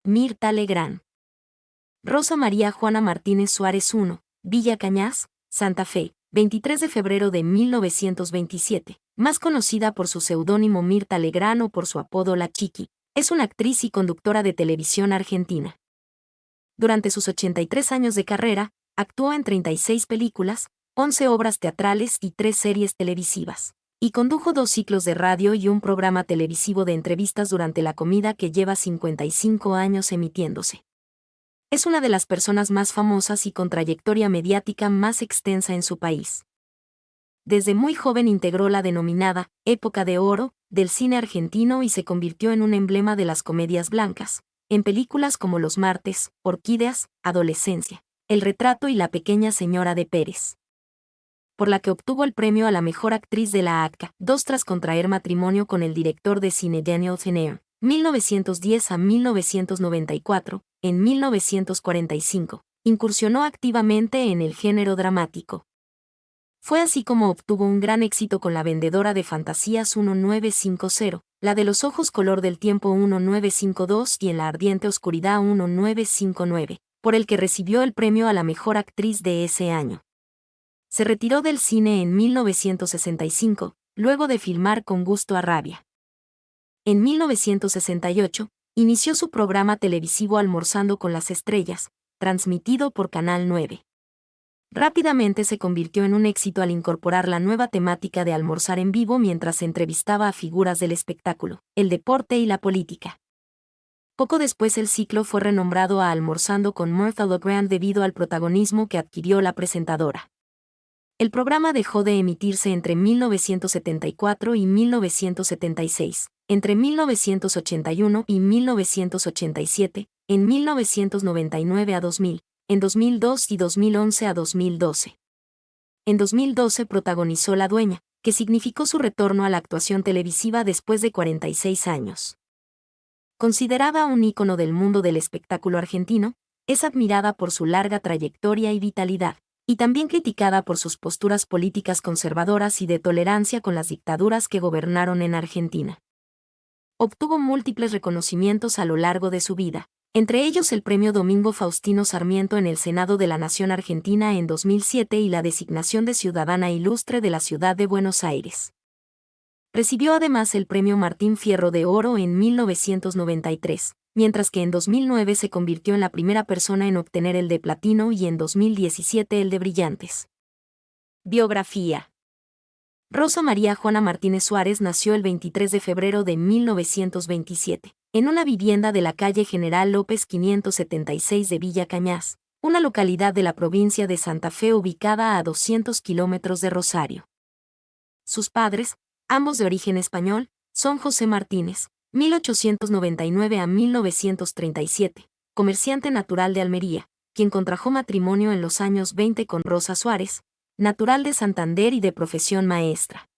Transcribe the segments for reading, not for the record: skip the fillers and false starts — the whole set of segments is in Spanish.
Mirta Legrand. Rosa María Juana Martínez Suárez 1, Villa Cañas, Santa Fe, 23 de febrero de 1927, más conocida por su seudónimo Mirta Legrand o por su apodo La Chiqui, es una actriz y conductora de televisión argentina. Durante sus 83 años de carrera, actuó en 36 películas, 11 obras teatrales y 3 series televisivas, y condujo 2 ciclos de radio y un programa televisivo de entrevistas durante La Comida que lleva 55 años emitiéndose. Es una de las personas más famosas y con trayectoria mediática más extensa en su país. Desde muy joven integró la denominada Época de Oro del cine argentino y se convirtió en un emblema de las comedias blancas, en películas como Los Martes, Orquídeas, Adolescencia, El Retrato y La Pequeña Señora de Pérez, por la que obtuvo el premio a la mejor actriz de la ACA, 2 tras contraer matrimonio con el director de cine Daniel Tennant, 1910 a 1994. En 1945, incursionó activamente en el género dramático. Fue así como obtuvo un gran éxito con La vendedora de fantasías 1950, La de los ojos color del tiempo 1952 y En la ardiente oscuridad 1959, por el que recibió el premio a la mejor actriz de ese año. Se retiró del cine en 1965, luego de filmar Con gusto a rabia. En 1968, inició su programa televisivo Almorzando con las Estrellas, transmitido por Canal 9. Rápidamente se convirtió en un éxito al incorporar la nueva temática de almorzar en vivo mientras se entrevistaba a figuras del espectáculo, el deporte y la política. Poco después el ciclo fue renombrado a Almorzando con Mirta Legrand debido al protagonismo que adquirió la presentadora. El programa dejó de emitirse entre 1974 y 1976, entre 1981 y 1987, en 1999 a 2000, en 2002 y 2011 a 2012. En 2012 protagonizó La Dueña, que significó su retorno a la actuación televisiva después de 46 años. Considerada un ícono del mundo del espectáculo argentino, es admirada por su larga trayectoria y vitalidad, y también criticada por sus posturas políticas conservadoras y de tolerancia con las dictaduras que gobernaron en Argentina. Obtuvo múltiples reconocimientos a lo largo de su vida, entre ellos el Premio Domingo Faustino Sarmiento en el Senado de la Nación Argentina en 2007 y la designación de Ciudadana Ilustre de la Ciudad de Buenos Aires. Recibió además el Premio Martín Fierro de Oro en 1993, mientras que en 2009 se convirtió en la primera persona en obtener el de platino y en 2017 el de brillantes. Biografía. Rosa María Juana Martínez Suárez nació el 23 de febrero de 1927, en una vivienda de la calle General López 576 de Villa Cañas, una localidad de la provincia de Santa Fe ubicada a 200 kilómetros de Rosario. Sus padres, ambos de origen español, son José Martínez, 1899 a 1937, comerciante natural de Almería, quien contrajo matrimonio en los años 20 con Rosa Suárez, natural de Santander y de profesión maestra.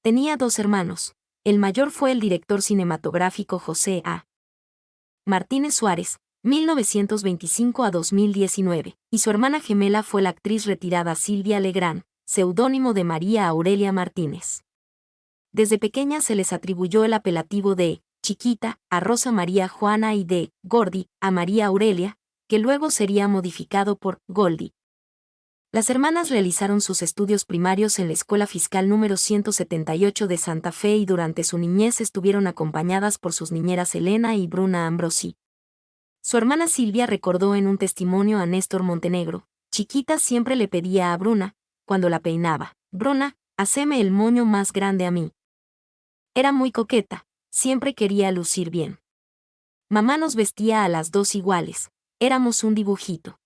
Tenía 2 hermanos, el mayor fue el director cinematográfico José A. Martínez Suárez, 1925 a 2019, y su hermana gemela fue la actriz retirada Silvia Legrand, seudónimo de María Aurelia Martínez. Desde pequeña se les atribuyó el apelativo de Chiquita a Rosa María Juana y de Gordi a María Aurelia, que luego sería modificado por Goldi. Las hermanas realizaron sus estudios primarios en la Escuela Fiscal número 178 de Santa Fe y durante su niñez estuvieron acompañadas por sus niñeras Elena y Bruna Ambrosi. Su hermana Silvia recordó en un testimonio a Néstor Montenegro: Chiquita siempre le pedía a Bruna, cuando la peinaba, Bruna, haceme el moño más grande a mí. Era muy coqueta, siempre quería lucir bien. Mamá nos vestía a las 2 iguales, éramos un dibujito.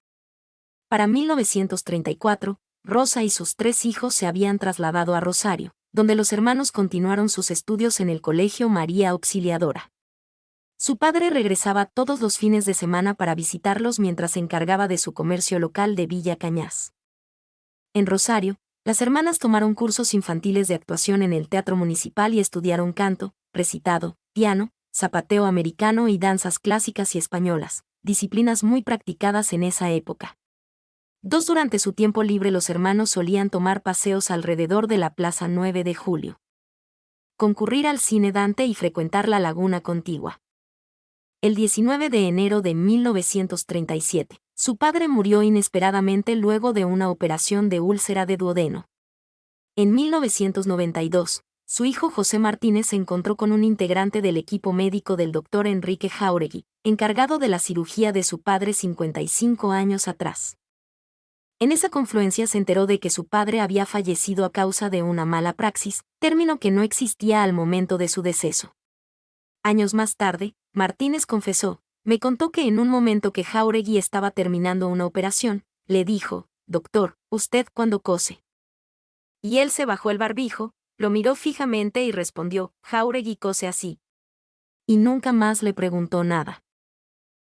Para 1934, Rosa y sus 3 hijos se habían trasladado a Rosario, donde los hermanos continuaron sus estudios en el Colegio María Auxiliadora. Su padre regresaba todos los fines de semana para visitarlos mientras se encargaba de su comercio local de Villa Cañas. En Rosario, las hermanas tomaron cursos infantiles de actuación en el Teatro Municipal y estudiaron canto, recitado, piano, zapateo americano y danzas clásicas y españolas, disciplinas muy practicadas en esa época. Durante su tiempo libre los hermanos solían tomar paseos alrededor de la Plaza 9 de Julio, concurrir al Cine Dante y frecuentar la laguna contigua. El 19 de enero de 1937, su padre murió inesperadamente luego de una operación de úlcera de duodeno. En 1992, su hijo José Martínez se encontró con un integrante del equipo médico del doctor Enrique Jáuregui, encargado de la cirugía de su padre 55 años atrás. En esa confluencia se enteró de que su padre había fallecido a causa de una mala praxis, término que no existía al momento de su deceso. Años más tarde, Martínez confesó, me contó que en un momento que Jáuregui estaba terminando una operación, le dijo, doctor, ¿usted cuándo cose? Y él se bajó el barbijo, lo miró fijamente y respondió, Jáuregui cose así. Y nunca más le preguntó nada.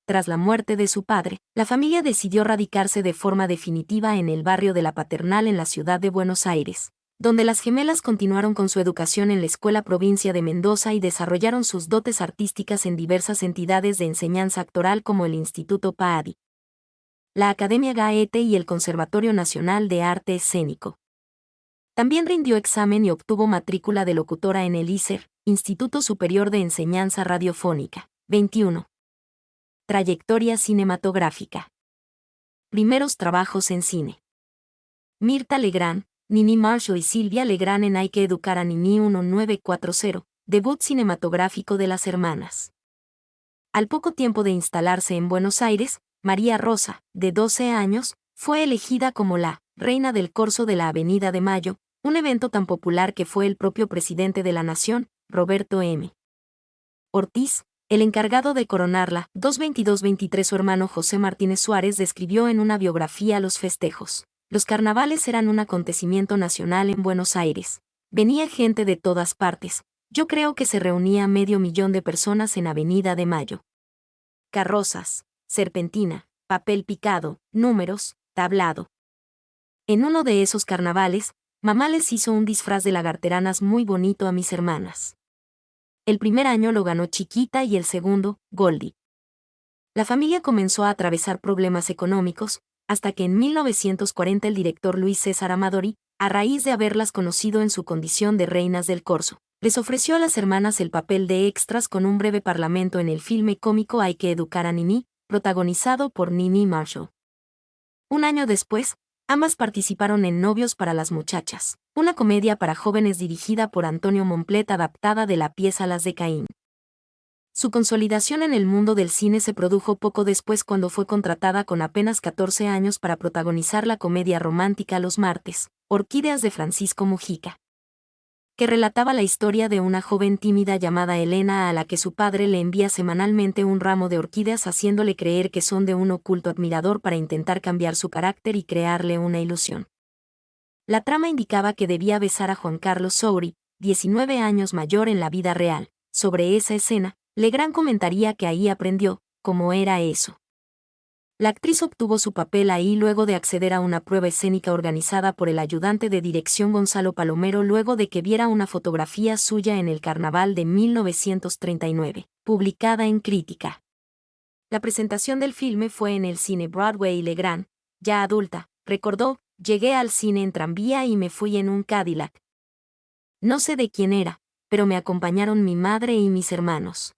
Tras la muerte de su padre, la familia decidió radicarse de forma definitiva en el barrio de La Paternal en la ciudad de Buenos Aires, donde las gemelas continuaron con su educación en la Escuela Provincia de Mendoza y desarrollaron sus dotes artísticas en diversas entidades de enseñanza actoral como el Instituto PAADI, la Academia Goethe y el Conservatorio Nacional de Arte Escénico. También rindió examen y obtuvo matrícula de locutora en el ISER, Instituto Superior de Enseñanza Radiofónica. 21. Trayectoria cinematográfica. Primeros trabajos en cine. Mirta Legrand, Nini Marshall y Silvia Legrand en Hay que educar a Nini 1940, debut cinematográfico de las hermanas. Al poco tiempo de instalarse en Buenos Aires, María Rosa, de 12 años, fue elegida como la reina del corso de la Avenida de Mayo, un evento tan popular que fue el propio presidente de la Nación, Roberto M. Ortiz, el encargado de coronarla. 222-23 Su hermano José Martínez Suárez describió en una biografía los festejos. Los carnavales eran un acontecimiento nacional en Buenos Aires. Venía gente de todas partes. Yo creo que se reunía 500.000 de personas en Avenida de Mayo. Carrozas, serpentina, papel picado, números, tablado. En uno de esos carnavales, mamá les hizo un disfraz de lagarteranas muy bonito a mis hermanas. El primer año lo ganó Chiquita y el segundo, Goldie. La familia comenzó a atravesar problemas económicos, hasta que en 1940 el director Luis César Amadori, a raíz de haberlas conocido en su condición de reinas del corso, les ofreció a las hermanas el papel de extras con un breve parlamento en el filme cómico Hay que educar a Nini, protagonizado por Nini Marshall. Un año después, ambas participaron en Novios para las muchachas, una comedia para jóvenes dirigida por Antonio Momplet adaptada de la pieza Las de Caín. Su consolidación en el mundo del cine se produjo poco después cuando fue contratada con apenas 14 años para protagonizar la comedia romántica Los martes, Orquídeas de Francisco Mujica, que relataba la historia de una joven tímida llamada Elena a la que su padre le envía semanalmente un ramo de orquídeas haciéndole creer que son de un oculto admirador para intentar cambiar su carácter y crearle una ilusión. La trama indicaba que debía besar a Juan Carlos Souri, 19 años mayor en la vida real. Sobre esa escena, Legrand comentaría que ahí aprendió cómo era eso. La actriz obtuvo su papel ahí luego de acceder a una prueba escénica organizada por el ayudante de dirección Gonzalo Palomero luego de que viera una fotografía suya en el Carnaval de 1939, publicada en Crítica. La presentación del filme fue en el Cine Broadway y Legrand, ya adulta, recordó, llegué al cine en tranvía y me fui en un Cadillac. No sé de quién era, pero me acompañaron mi madre y mis hermanos.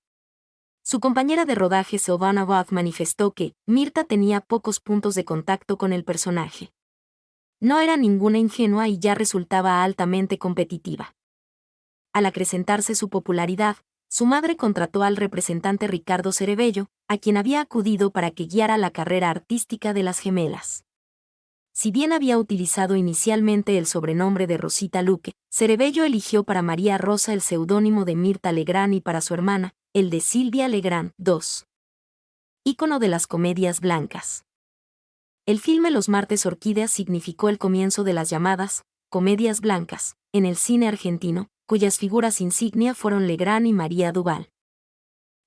Su compañera de rodaje Sylvana Roth manifestó que Mirta tenía pocos puntos de contacto con el personaje. No era ninguna ingenua y ya resultaba altamente competitiva. Al acrecentarse su popularidad, su madre contrató al representante Ricardo Cerebello, a quien había acudido para que guiara la carrera artística de las gemelas. Si bien había utilizado inicialmente el sobrenombre de Rosita Luque, Cerebello eligió para María Rosa el seudónimo de Mirta Legrand y para su hermana, el de Silvia Legrand. 2. Ícono de las comedias blancas. El filme Los martes Orquídeas significó el comienzo de las llamadas comedias blancas en el cine argentino, cuyas figuras insignia fueron Legrand y María Duval.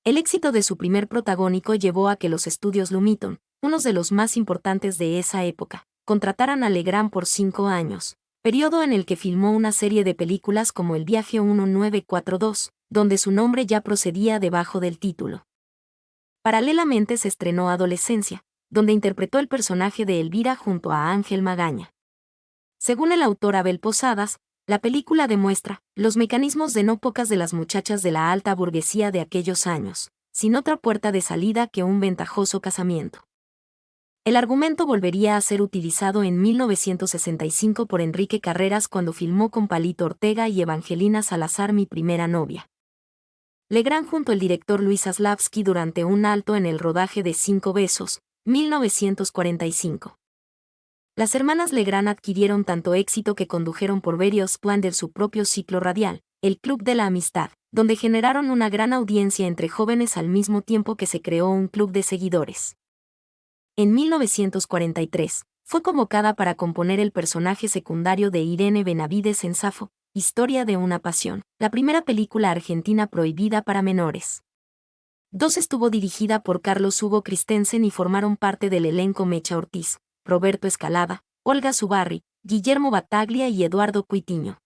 El éxito de su primer protagónico llevó a que los estudios Lumiton, unos de los más importantes de esa época, contrataran a Legrand por 5 años, periodo en el que filmó una serie de películas como El viaje 1942, donde su nombre ya procedía debajo del título. Paralelamente se estrenó Adolescencia, donde interpretó el personaje de Elvira junto a Ángel Magaña. Según el autor Abel Posadas, la película demuestra los mecanismos de no pocas de las muchachas de la alta burguesía de aquellos años, sin otra puerta de salida que un ventajoso casamiento. El argumento volvería a ser utilizado en 1965 por Enrique Carreras cuando filmó con Palito Ortega y Evangelina Salazar Mi primera novia. Legrand junto al director Luis Zaslavsky durante un alto en el rodaje de Cinco besos, 1945. Las hermanas Legrand adquirieron tanto éxito que condujeron por varios Splendor su propio ciclo radial, El Club de la Amistad, donde generaron una gran audiencia entre jóvenes al mismo tiempo que se creó un club de seguidores. En 1943, fue convocada para componer el personaje secundario de Irene Benavides en Safo, Historia de una pasión, la primera película argentina prohibida para menores. 2 estuvo dirigida por Carlos Hugo Christensen y formaron parte del elenco Mecha Ortiz, Roberto Escalada, Olga Zubarry, Guillermo Battaglia y Eduardo Cuitiño.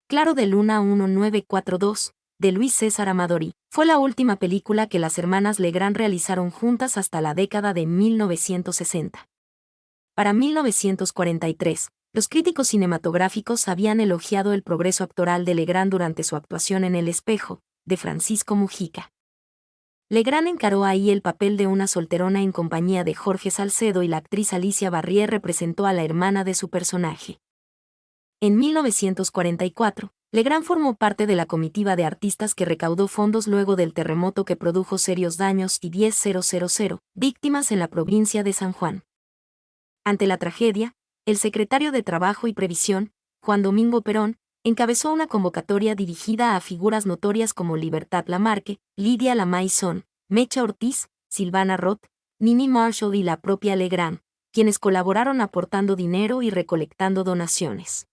Claro de Luna 1942, de Luis César Amadori, fue la última película que las hermanas Legrand realizaron juntas hasta la década de 1960. Para 1943, los críticos cinematográficos habían elogiado el progreso actoral de Legrand durante su actuación en El espejo, de Francisco Mujica. Legrand encaró ahí el papel de una solterona en compañía de Jorge Salcedo y la actriz Alicia Barrier representó a la hermana de su personaje. En 1944, Legrand formó parte de la comitiva de artistas que recaudó fondos luego del terremoto que produjo serios daños y 10.000 víctimas en la provincia de San Juan. Ante la tragedia, el secretario de Trabajo y Previsión, Juan Domingo Perón, encabezó una convocatoria dirigida a figuras notorias como Libertad Lamarque, Lidia Lamaison, Mecha Ortiz, Silvana Roth, Nini Marshall y la propia Legrand, quienes colaboraron aportando dinero y recolectando donaciones.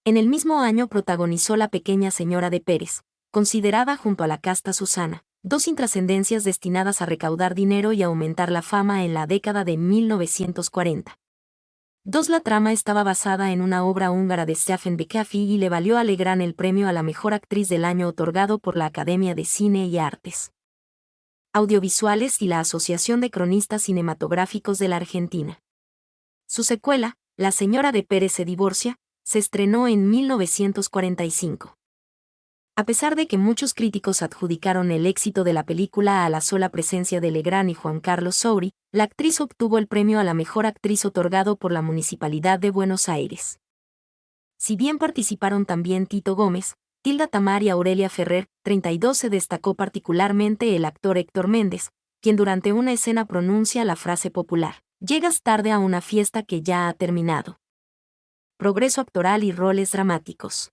En el mismo año protagonizó La pequeña señora de Pérez, considerada junto a La casta Susana, 2 intrascendencias destinadas a recaudar dinero y aumentar la fama en la década de 1940. 2. La trama estaba basada en una obra húngara de Stephen Becafi y le valió a Legrand el premio a la mejor actriz del año otorgado por la Academia de Cine y Artes Audiovisuales y la Asociación de Cronistas Cinematográficos de la Argentina. Su secuela, La señora de Pérez se divorcia, se estrenó en 1945. A pesar de que muchos críticos adjudicaron el éxito de la película a la sola presencia de Legrand y Juan Carlos Souri, la actriz obtuvo el premio a la mejor actriz otorgado por la Municipalidad de Buenos Aires. Si bien participaron también Tito Gómez, Tilda Tamar y Aurelia Ferrer, 32 se destacó particularmente el actor Héctor Méndez, quien durante una escena pronuncia la frase popular, «Llegas tarde a una fiesta que ya ha terminado». Progreso actoral y roles dramáticos.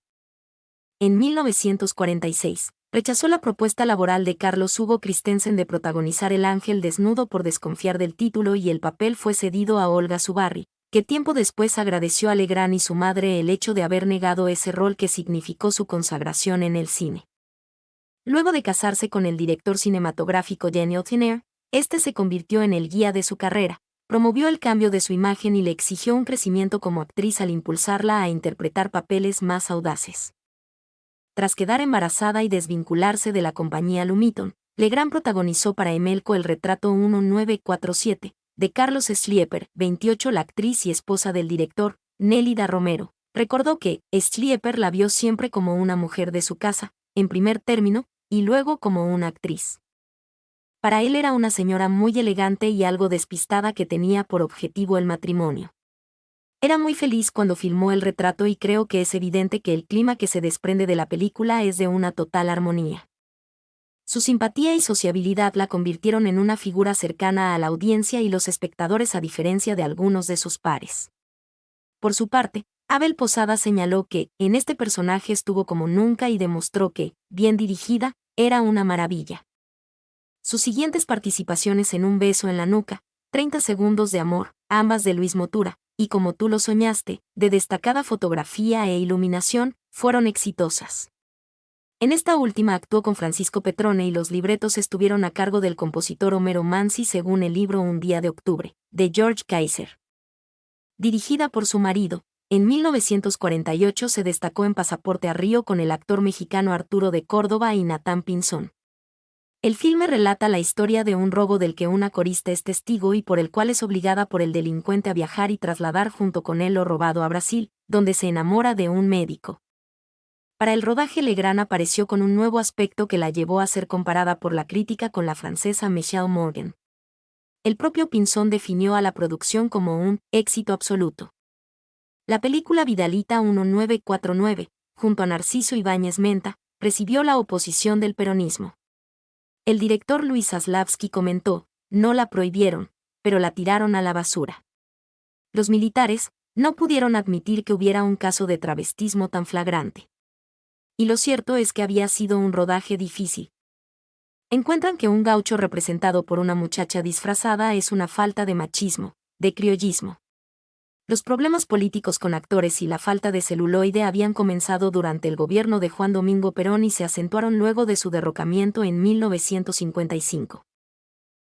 En 1946, rechazó la propuesta laboral de Carlos Hugo Christensen de protagonizar El ángel desnudo por desconfiar del título y el papel fue cedido a Olga Zubarry, que tiempo después agradeció a Legrand y su madre el hecho de haber negado ese rol que significó su consagración en el cine. Luego de casarse con el director cinematográfico Daniel Tiner, este se convirtió en el guía de su carrera, promovió el cambio de su imagen y le exigió un crecimiento como actriz al impulsarla a interpretar papeles más audaces. Tras quedar embarazada y desvincularse de la compañía Lumiton, Legrand protagonizó para Emelco El retrato 1947, de Carlos Schlieper, 28. La actriz y esposa del director, Nélida Romero, recordó que Schlieper la vio siempre como una mujer de su casa, en primer término, y luego como una actriz. Para él era una señora muy elegante y algo despistada que tenía por objetivo el matrimonio. Era muy feliz cuando filmó el retrato y creo que es evidente que el clima que se desprende de la película es de una total armonía. Su simpatía y sociabilidad la convirtieron en una figura cercana a la audiencia y los espectadores a diferencia de algunos de sus pares. Por su parte, Abel Posada señaló que, en este personaje estuvo como nunca y demostró que, bien dirigida, era una maravilla. Sus siguientes participaciones en Un beso en la nuca, 30 segundos de amor, ambas de Luis Motura, y Como tú lo soñaste, de destacada fotografía e iluminación, fueron exitosas. En esta última actuó con Francisco Petrone y los libretos estuvieron a cargo del compositor Homero Manzi según el libro Un día de octubre, de George Kaiser. Dirigida por su marido, en 1948 se destacó en Pasaporte a Río con el actor mexicano Arturo de Córdoba y Natán Pinzón. El filme relata la historia de un robo del que una corista es testigo y por el cual es obligada por el delincuente a viajar y trasladar junto con él lo robado a Brasil, donde se enamora de un médico. Para el rodaje Legrand apareció con un nuevo aspecto que la llevó a ser comparada por la crítica con la francesa Michelle Morgan. El propio Pinzón definió a la producción como un éxito absoluto. La película Vidalita 1949, junto a Narciso Ibáñez Menta, recibió la oposición del peronismo. El director Luis Zaslavsky comentó: no la prohibieron, pero la tiraron a la basura. Los militares no pudieron admitir que hubiera un caso de travestismo tan flagrante. Y lo cierto es que había sido un rodaje difícil. Encuentran que un gaucho representado por una muchacha disfrazada es una falta de machismo, de criollismo. Los problemas políticos con actores y la falta de celuloide habían comenzado durante el gobierno de Juan Domingo Perón y se acentuaron luego de su derrocamiento en 1955.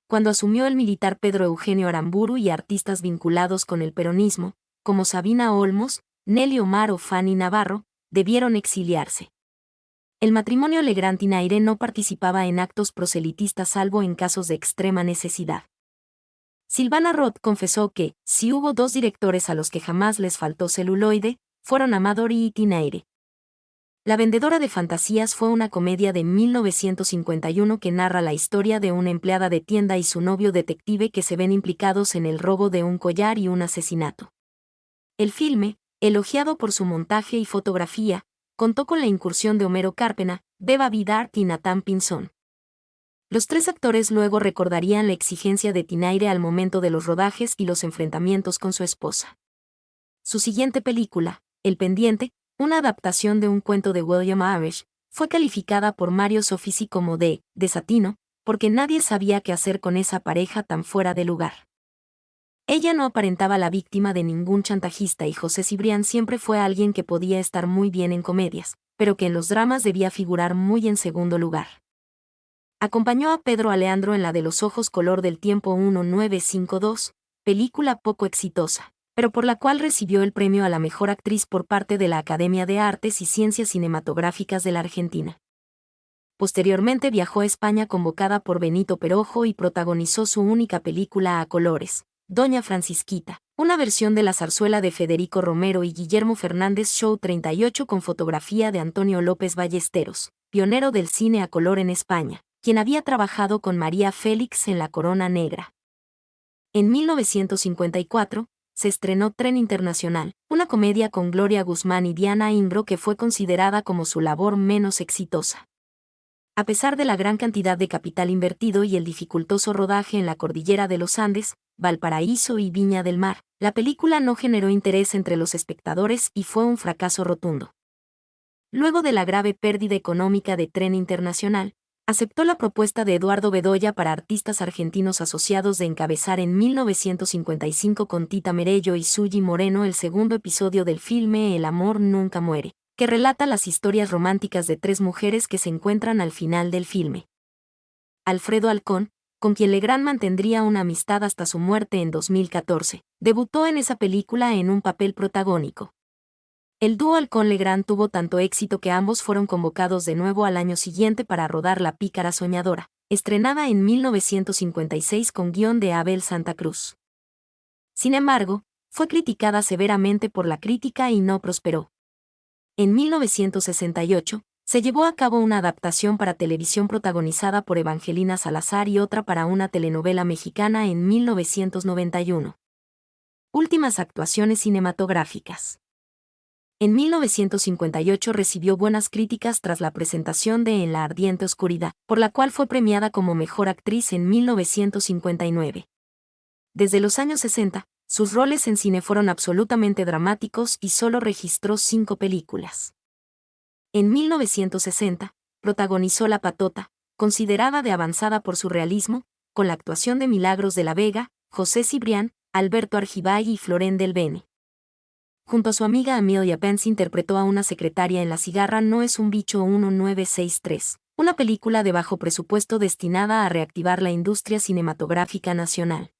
Cuando asumió el militar Pedro Eugenio Aramburu y artistas vinculados con el peronismo, como Sabina Olmos, Nelly Omar o Fanny Navarro, debieron exiliarse. El matrimonio Legrand-Tinayre no participaba en actos proselitistas salvo en casos de extrema necesidad. Silvana Roth confesó que, si hubo dos directores a los que jamás les faltó celuloide, fueron Amadori y Tinayre. La vendedora de fantasías fue una comedia de 1951 que narra la historia de una empleada de tienda y su novio detective que se ven implicados en el robo de un collar y un asesinato. El filme, elogiado por su montaje y fotografía, contó con la incursión de Homero Carpena, Beba Vidart y Nathan Pinzón. Los tres actores luego recordarían la exigencia de Tinayre al momento de los rodajes y los enfrentamientos con su esposa. Su siguiente película, El Pendiente, una adaptación de un cuento de William Irish, fue calificada por Mario Soffici como de desatino, porque nadie sabía qué hacer con esa pareja tan fuera de lugar. Ella no aparentaba la víctima de ningún chantajista y José Cibrián siempre fue alguien que podía estar muy bien en comedias, pero que en los dramas debía figurar muy en segundo lugar. Acompañó a Pedro Aleandro en la de Los ojos color del tiempo 1952, película poco exitosa, pero por la cual recibió el premio a la mejor actriz por parte de la Academia de Artes y Ciencias Cinematográficas de la Argentina. Posteriormente viajó a España convocada por Benito Perojo y protagonizó su única película a colores, Doña Francisquita, una versión de la zarzuela de Federico Romero y Guillermo Fernández Show 38 con fotografía de Antonio López Ballesteros, pionero del cine a color en España, quien había trabajado con María Félix en La Corona Negra. En 1954, se estrenó Tren Internacional, una comedia con Gloria Guzmán y Diana Imbro que fue considerada como su labor menos exitosa. A pesar de la gran cantidad de capital invertido y el dificultoso rodaje en la cordillera de los Andes, Valparaíso y Viña del Mar, la película no generó interés entre los espectadores y fue un fracaso rotundo. Luego de la grave pérdida económica de Tren Internacional, aceptó la propuesta de Eduardo Bedoya para artistas argentinos asociados de encabezar en 1955 con Tita Merello y Suyi Moreno el segundo episodio del filme El amor nunca muere, que relata las historias románticas de tres mujeres que se encuentran al final del filme. Alfredo Halcón, con quien Legrand mantendría una amistad hasta su muerte en 2014, debutó en esa película en un papel protagónico. El dúo Halcón-Legrand tuvo tanto éxito que ambos fueron convocados de nuevo al año siguiente para rodar La pícara soñadora, estrenada en 1956 con guión de Abel Santa Cruz. Sin embargo, fue criticada severamente por la crítica y no prosperó. En 1968, se llevó a cabo una adaptación para televisión protagonizada por Evangelina Salazar y otra para una telenovela mexicana en 1991. Últimas actuaciones cinematográficas. En 1958 recibió buenas críticas tras la presentación de En la ardiente oscuridad, por la cual fue premiada como mejor actriz en 1959. Desde los años 60, sus roles en cine fueron absolutamente dramáticos y solo registró 5 películas. En 1960, protagonizó La patota, considerada de avanzada por su realismo, con la actuación de Milagros de la Vega, José Cibrián, Alberto Argibay y Florén del Bene. Junto a su amiga Amelia Pence interpretó a una secretaria en La cigarra no es un bicho 1963, una película de bajo presupuesto destinada a reactivar la industria cinematográfica nacional.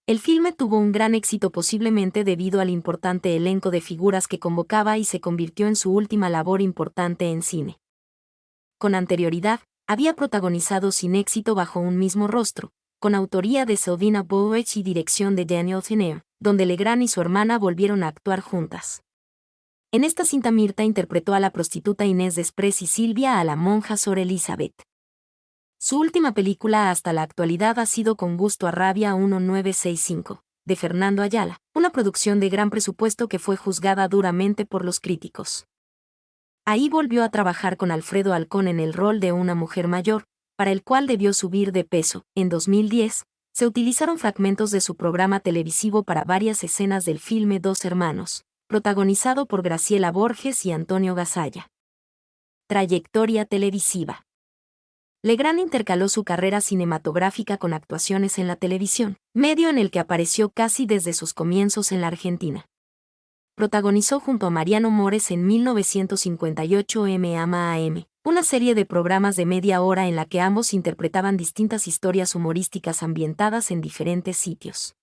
El filme tuvo un gran éxito posiblemente debido al importante elenco de figuras que convocaba y se convirtió en su última labor importante en cine. Con anterioridad, había protagonizado sin éxito Bajo un mismo rostro, con autoría de Selvina Boweich y dirección de Daniel Tennant, donde Legrand y su hermana volvieron a actuar juntas. En esta cinta Mirta interpretó a la prostituta Inés Desprez y Silvia a la monja Sor Elizabeth. Su última película hasta la actualidad ha sido Con gusto a rabia 1965, de Fernando Ayala, una producción de gran presupuesto que fue juzgada duramente por los críticos. Ahí volvió a trabajar con Alfredo Halcón en el rol de una mujer mayor, para el cual debió subir de peso. En 2010, se utilizaron fragmentos de su programa televisivo para varias escenas del filme Dos Hermanos, protagonizado por Graciela Borges y Antonio Gasalla. Trayectoria televisiva. Legrand intercaló su carrera cinematográfica con actuaciones en la televisión, medio en el que apareció casi desde sus comienzos en la Argentina. Protagonizó junto a Mariano Mores en 1958 M Ama a M, una serie de programas de media hora en la que ambos interpretaban distintas historias humorísticas ambientadas en diferentes sitios.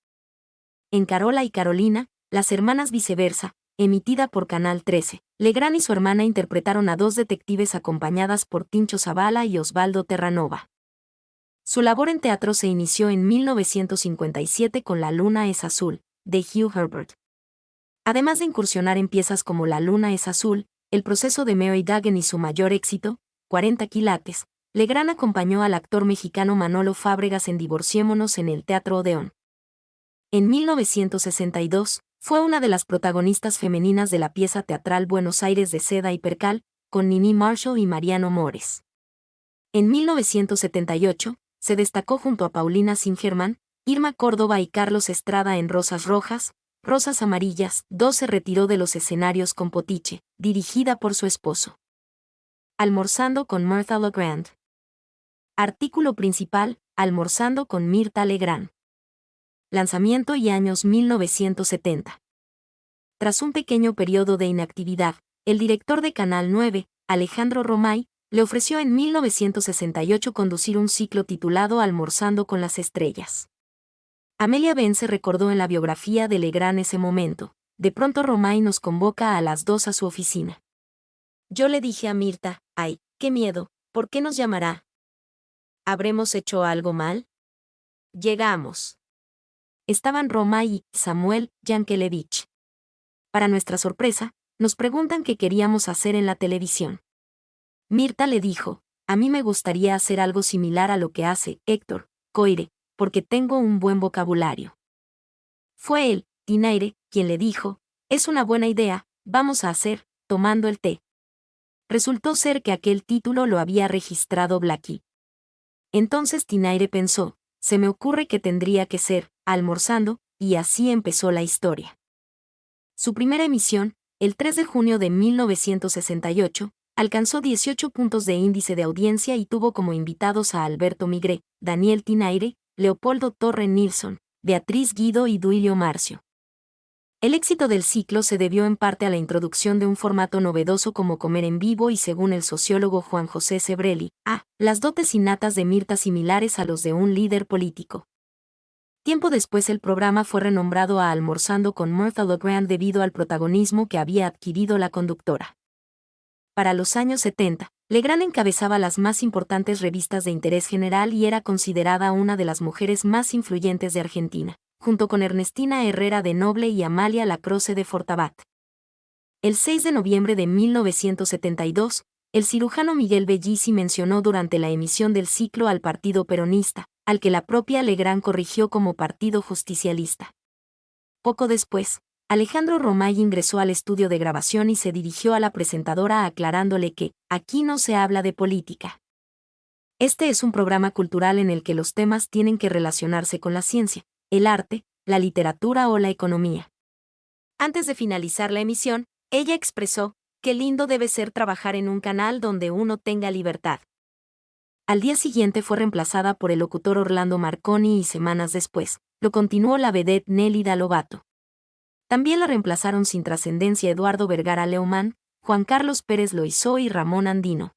En Carola y Carolina, las hermanas viceversa, emitida por Canal 13, Legrand y su hermana interpretaron a dos detectives acompañadas por Tincho Zavala y Osvaldo Terranova. Su labor en teatro se inició en 1957 con La luna es azul, de Hugh Herbert. Además de incursionar en piezas como La luna es azul, El proceso de Mary Dagen y su mayor éxito, 40 quilates, Legrand acompañó al actor mexicano Manolo Fábregas en Divorciémonos en el Teatro Odeón. En 1962, fue una de las protagonistas femeninas de la pieza teatral Buenos Aires de Seda y Percal, con Nini Marshall y Mariano Mores. En 1978, se destacó junto a Paulina Singerman, Irma Córdoba y Carlos Estrada en Rosas Rojas, Rosas Amarillas. 2 se retiró de los escenarios con Potiche, dirigida por su esposo. Almorzando con Mirtha Legrand. Artículo principal, Almorzando con Mirtha Legrand. Lanzamiento y años 1970. Tras un pequeño periodo de inactividad, el director de Canal 9, Alejandro Romay, le ofreció en 1968 conducir un ciclo titulado Almorzando con las estrellas. Amelia Bence recordó en la biografía de Legrand ese momento: de pronto Romay nos convoca a las dos a su oficina. Yo le dije a Mirtha, ay, qué miedo, ¿por qué nos llamará? ¿Habremos hecho algo mal? Llegamos. Estaban Romay y Samuel Yankelevich. Para nuestra sorpresa, nos preguntan qué queríamos hacer en la televisión. Mirtha le dijo, a mí me gustaría hacer algo similar a lo que hace Héctor Coire, porque tengo un buen vocabulario. Fue él, Tinaire, quien le dijo, es una buena idea, vamos a hacer, tomando el té. Resultó ser que aquel título lo había registrado Blackie. Entonces Tinaire pensó, se me ocurre que tendría que ser, almorzando, y así empezó la historia. Su primera emisión, el 3 de junio de 1968, alcanzó 18 puntos de índice de audiencia y tuvo como invitados a Alberto Migré, Daniel Tinaire, Leopoldo Torre Nilsson, Beatriz Guido y Duilio Marcio. El éxito del ciclo se debió en parte a la introducción de un formato novedoso como comer en vivo y, según el sociólogo Juan José Sebrelli, las dotes innatas de Mirtha similares a los de un líder político. Tiempo después el programa fue renombrado a Almorzando con Mirtha Legrand debido al protagonismo que había adquirido la conductora. Para los años 70, Legrand encabezaba las más importantes revistas de interés general y era considerada una de las mujeres más influyentes de Argentina, junto con Ernestina Herrera de Noble y Amalia Lacroce de Fortabat. El 6 de noviembre de 1972, el cirujano Miguel Bellisi mencionó durante la emisión del ciclo al Partido Peronista, al que la propia Legrand corrigió como Partido Justicialista. Poco después, Alejandro Romay ingresó al estudio de grabación y se dirigió a la presentadora aclarándole que, aquí no se habla de política. Este es un programa cultural en el que los temas tienen que relacionarse con la ciencia, el arte, la literatura o la economía. Antes de finalizar la emisión, ella expresó, qué lindo debe ser trabajar en un canal donde uno tenga libertad. Al día siguiente fue reemplazada por el locutor Orlando Marconi y semanas después, lo continuó la vedette Nélida Lobato. También la reemplazaron sin trascendencia Eduardo Vergara Leumán, Juan Carlos Pérez Loizó y Ramón Andino.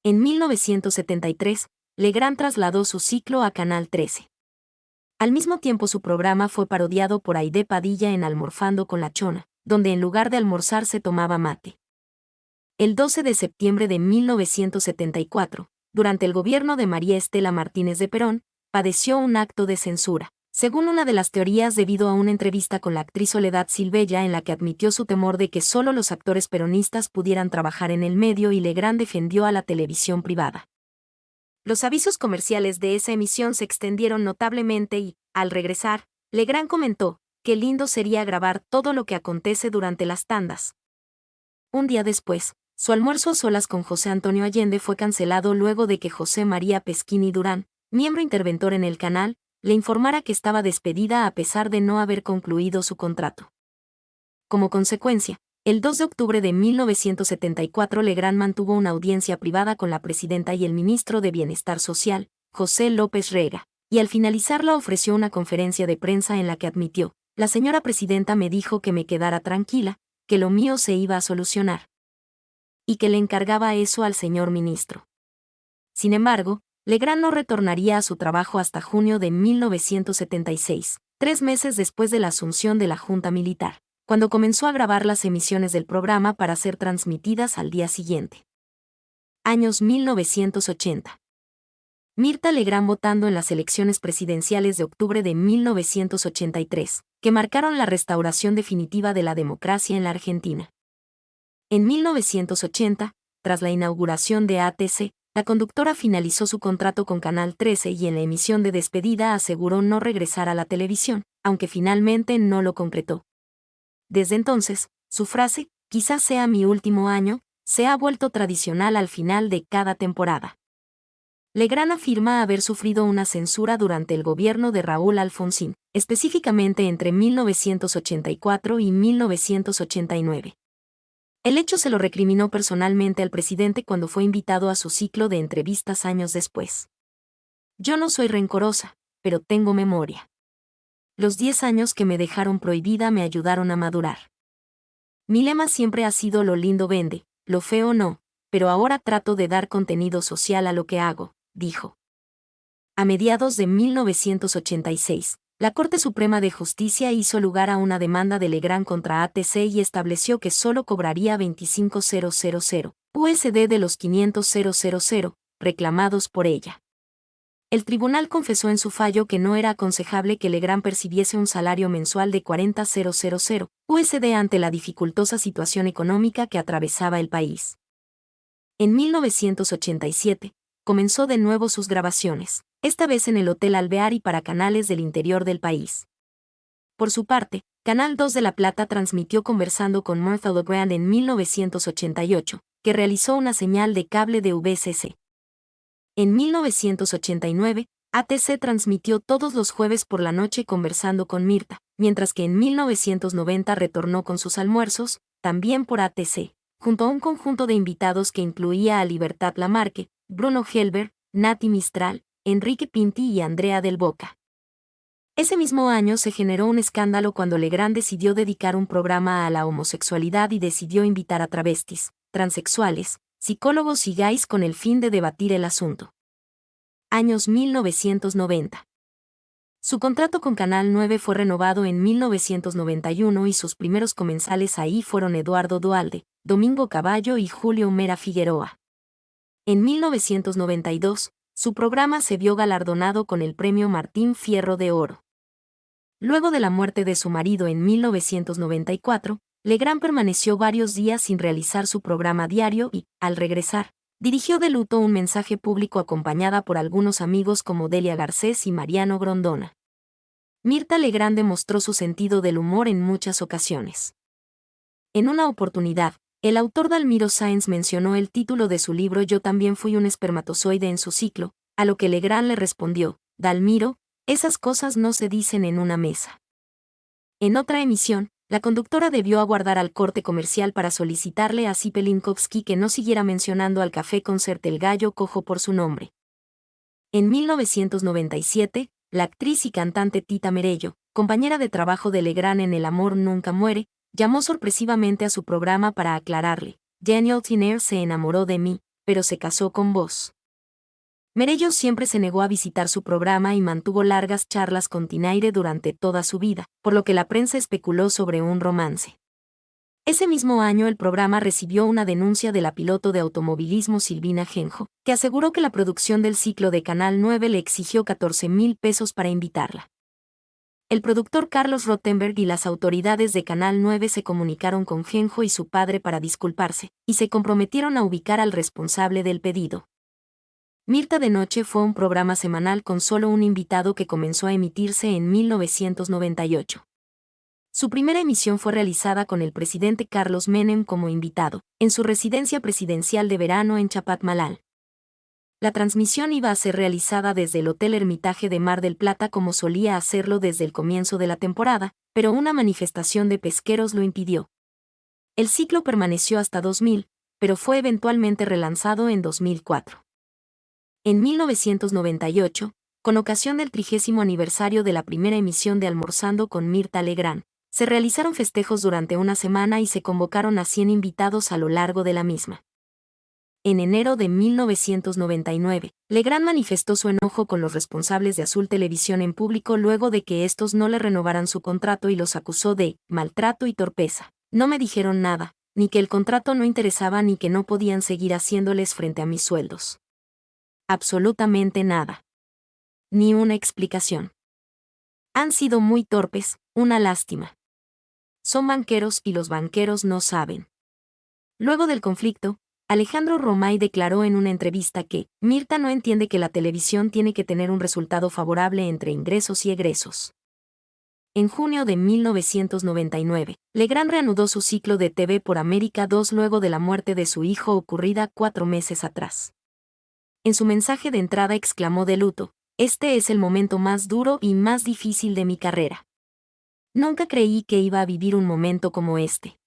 En 1973, Legrand trasladó su ciclo a Canal 13. Al mismo tiempo su programa fue parodiado por Aide Padilla en Almorzando con la Chona, donde en lugar de almorzar se tomaba mate. El 12 de septiembre de 1974, durante el gobierno de María Estela Martínez de Perón, padeció un acto de censura. según una de las teorías debido a una entrevista con la actriz Soledad Silvella en la que admitió su temor de que solo los actores peronistas pudieran trabajar en el medio y Legrand defendió a la televisión privada. Los avisos comerciales de esa emisión se extendieron notablemente y, al regresar, Legrand comentó, qué lindo sería grabar todo lo que acontece durante las tandas. Un día después, su almuerzo a solas con José Antonio Allende fue cancelado luego de que José María Pesquini Durán, miembro interventor en el canal, le informara que estaba despedida a pesar de no haber concluido su contrato. Como consecuencia, el 2 de octubre de 1974 Legrand mantuvo una audiencia privada con la presidenta y el ministro de Bienestar Social, José López Rega, y al finalizarla ofreció una conferencia de prensa en la que admitió, la señora presidenta me dijo que me quedara tranquila, que lo mío se iba a solucionar. Y que le encargaba eso al señor ministro. Sin embargo, Legrand no retornaría a su trabajo hasta junio de 1976, 3 meses después de la asunción de la Junta Militar, cuando comenzó a grabar las emisiones del programa para ser transmitidas al día siguiente. Años 1980. Mirta Legrand votando en las elecciones presidenciales de octubre de 1983, que marcaron la restauración definitiva de la democracia en la Argentina. En 1980, tras la inauguración de ATC, la conductora finalizó su contrato con Canal 13 y en la emisión de despedida aseguró no regresar a la televisión, aunque finalmente no lo concretó. Desde entonces, su frase, quizás sea mi último año, se ha vuelto tradicional al final de cada temporada. Legrand afirma haber sufrido una censura durante el gobierno de Raúl Alfonsín, específicamente entre 1984 y 1989. El hecho se lo recriminó personalmente al presidente cuando fue invitado a su ciclo de entrevistas años después. Yo no soy rencorosa, pero tengo memoria. Los 10 años que me dejaron prohibida me ayudaron a madurar. Mi lema siempre ha sido lo lindo vende, lo feo no, pero ahora trato de dar contenido social a lo que hago, dijo. A mediados de 1986, la Corte Suprema de Justicia hizo lugar a una demanda de Legrand contra ATC y estableció que solo cobraría 25.000 USD de los 500.000 reclamados por ella. El tribunal confesó en su fallo que no era aconsejable que Legrand percibiese un salario mensual de 40.000 USD ante la dificultosa situación económica que atravesaba el país. En 1987, comenzó de nuevo sus grabaciones, esta vez en el Hotel Alvear y para canales del interior del país. Por su parte, Canal 2 de La Plata transmitió Conversando con Martha Legrand en 1988, que realizó una señal de cable de VCC. En 1989, ATC transmitió todos los jueves por la noche Conversando con Mirta, mientras que en 1990 retornó con sus almuerzos, también por ATC, junto a un conjunto de invitados que incluía a Libertad Lamarque, Bruno Helber, Nati Mistral, Enrique Pinti y Andrea del Boca. Ese mismo año se generó un escándalo cuando Legrand decidió dedicar un programa a la homosexualidad y decidió invitar a travestis, transexuales, psicólogos y gays con el fin de debatir el asunto. Años 1990. Su contrato con Canal 9 fue renovado en 1991 y sus primeros comensales ahí fueron Eduardo Duhalde, Domingo Cavallo y Julio Mera Figueroa. En 1992, su programa se vio galardonado con el premio Martín Fierro de Oro. Luego de la muerte de su marido en 1994, Legrand permaneció varios días sin realizar su programa diario y, al regresar, dirigió de luto un mensaje público acompañada por algunos amigos como Delia Garcés y Mariano Grondona. Mirta Legrand demostró su sentido del humor en muchas ocasiones. En una oportunidad, el autor Dalmiro Sáenz mencionó el título de su libro Yo también fui un espermatozoide en su ciclo, a lo que Legrand le respondió, Dalmiro, esas cosas no se dicen en una mesa. En otra emisión, la conductora debió aguardar al corte comercial para solicitarle a Zipe Linkowski que no siguiera mencionando al café Concert El Gallo Cojo por su nombre. En 1997, la actriz y cantante Tita Merello, compañera de trabajo de Legrand en El amor nunca muere, llamó sorpresivamente a su programa para aclararle, Daniel Tiner se enamoró de mí, pero se casó con vos. Merello siempre se negó a visitar su programa y mantuvo largas charlas con Tinaire durante toda su vida, por lo que la prensa especuló sobre un romance. Ese mismo año el programa recibió una denuncia de la piloto de automovilismo Silvina Genjo, que aseguró que la producción del ciclo de Canal 9 le exigió 14.000 pesos para invitarla. El productor Carlos Rottenberg y las autoridades de Canal 9 se comunicaron con Genjo y su padre para disculparse, y se comprometieron a ubicar al responsable del pedido. Mirta de Noche fue un programa semanal con solo un invitado que comenzó a emitirse en 1998. Su primera emisión fue realizada con el presidente Carlos Menem como invitado, en su residencia presidencial de verano en Chapatmalal. La transmisión iba a ser realizada desde el Hotel Hermitage de Mar del Plata como solía hacerlo desde el comienzo de la temporada, pero una manifestación de pesqueros lo impidió. El ciclo permaneció hasta 2000, pero fue eventualmente relanzado en 2004. En 1998, con ocasión del 30º aniversario de la primera emisión de Almorzando con Mirta Legrand, se realizaron festejos durante una semana y se convocaron a 100 invitados a lo largo de la misma. En enero de 1999, Legrand manifestó su enojo con los responsables de Azul Televisión en público luego de que estos no le renovaran su contrato y los acusó de maltrato y torpeza. No me dijeron nada, ni que el contrato no interesaba ni que no podían seguir haciéndoles frente a mis sueldos. Absolutamente nada. Ni una explicación. Han sido muy torpes, una lástima. Son banqueros y los banqueros no saben. Luego del conflicto, Alejandro Romay declaró en una entrevista que Mirta no entiende que la televisión tiene que tener un resultado favorable entre ingresos y egresos. En junio de 1999, Legrand reanudó su ciclo de TV por América 2 luego de la muerte de su hijo ocurrida 4 meses atrás. En su mensaje de entrada exclamó de luto: "Este es el momento más duro y más difícil de mi carrera. Nunca creí que iba a vivir un momento como este.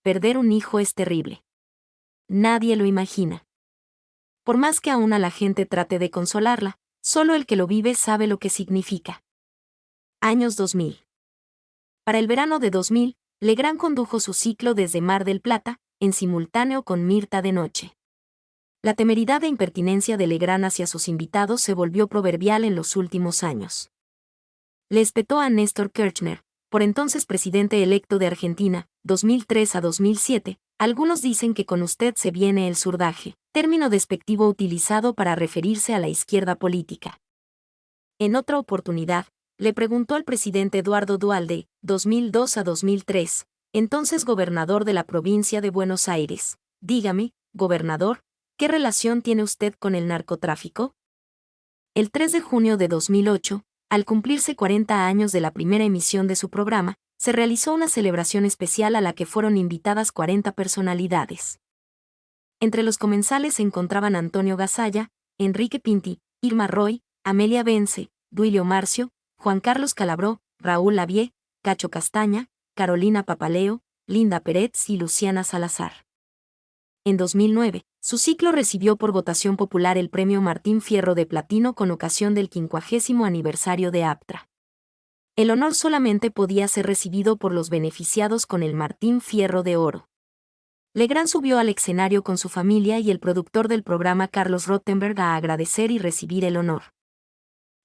Perder un hijo es terrible. Nadie lo imagina. Por más que aún a la gente trate de consolarla, solo el que lo vive sabe lo que significa". Años 2000. Para el verano de 2000, Legrand condujo su ciclo desde Mar del Plata, en simultáneo con Mirta de Noche. La temeridad e impertinencia de Legrand hacia sus invitados se volvió proverbial en los últimos años. Le espetó a Néstor Kirchner, por entonces presidente electo de Argentina, 2003 a 2007, algunos dicen que con usted se viene el surdaje, término despectivo utilizado para referirse a la izquierda política. En otra oportunidad, le preguntó al presidente Eduardo Duhalde, 2002 a 2003, entonces gobernador de la provincia de Buenos Aires: "Dígame, gobernador, ¿qué relación tiene usted con el narcotráfico?". El 3 de junio de 2008, al cumplirse 40 años de la primera emisión de su programa, se realizó una celebración especial a la que fueron invitadas 40 personalidades. Entre los comensales se encontraban Antonio Gasalla, Enrique Pinti, Irma Roy, Amelia Bence, Duilio Marcio, Juan Carlos Calabró, Raúl Lavie, Cacho Castaña, Carolina Papaleo, Linda Peretz y Luciana Salazar. En 2009, su ciclo recibió por votación popular el premio Martín Fierro de Platino con ocasión del 50º aniversario de Aptra. El honor solamente podía ser recibido por los beneficiados con el Martín Fierro de Oro. Legrand subió al escenario con su familia y el productor del programa Carlos Rottenberg a agradecer y recibir el honor.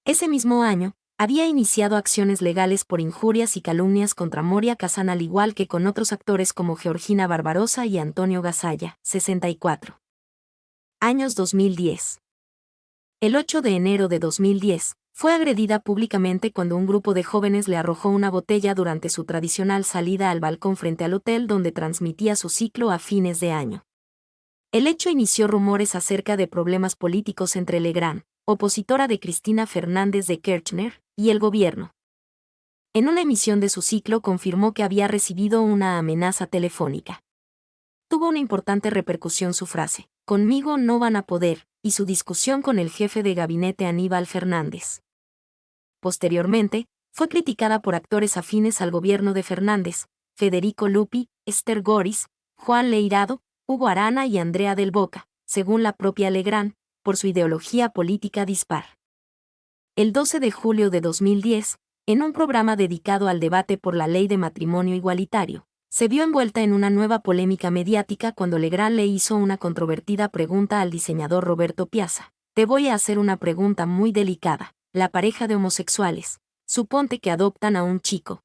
Ese mismo año, había iniciado acciones legales por injurias y calumnias contra Moria Kazan al igual que con otros actores como Georgina Barbarosa y Antonio Gasalla, 64. Años 2010. El 8 de enero de 2010, fue agredida públicamente cuando un grupo de jóvenes le arrojó una botella durante su tradicional salida al balcón frente al hotel donde transmitía su ciclo a fines de año. El hecho inició rumores acerca de problemas políticos entre Legrand, opositora de Cristina Fernández de Kirchner, y el gobierno. En una emisión de su ciclo confirmó que había recibido una amenaza telefónica. Tuvo una importante repercusión su frase: "Conmigo no van a poder", y su discusión con el jefe de gabinete Aníbal Fernández. Posteriormente, fue criticada por actores afines al gobierno de Fernández: Federico Lupi, Esther Goris, Juan Leirado, Hugo Arana y Andrea del Boca, según la propia Legrand, por su ideología política dispar. El 12 de julio de 2010, en un programa dedicado al debate por la ley de matrimonio igualitario, se vio envuelta en una nueva polémica mediática cuando Legrand le hizo una controvertida pregunta al diseñador Roberto Piazza: "Te voy a hacer una pregunta muy delicada. La pareja de homosexuales, suponte que adoptan a un chico.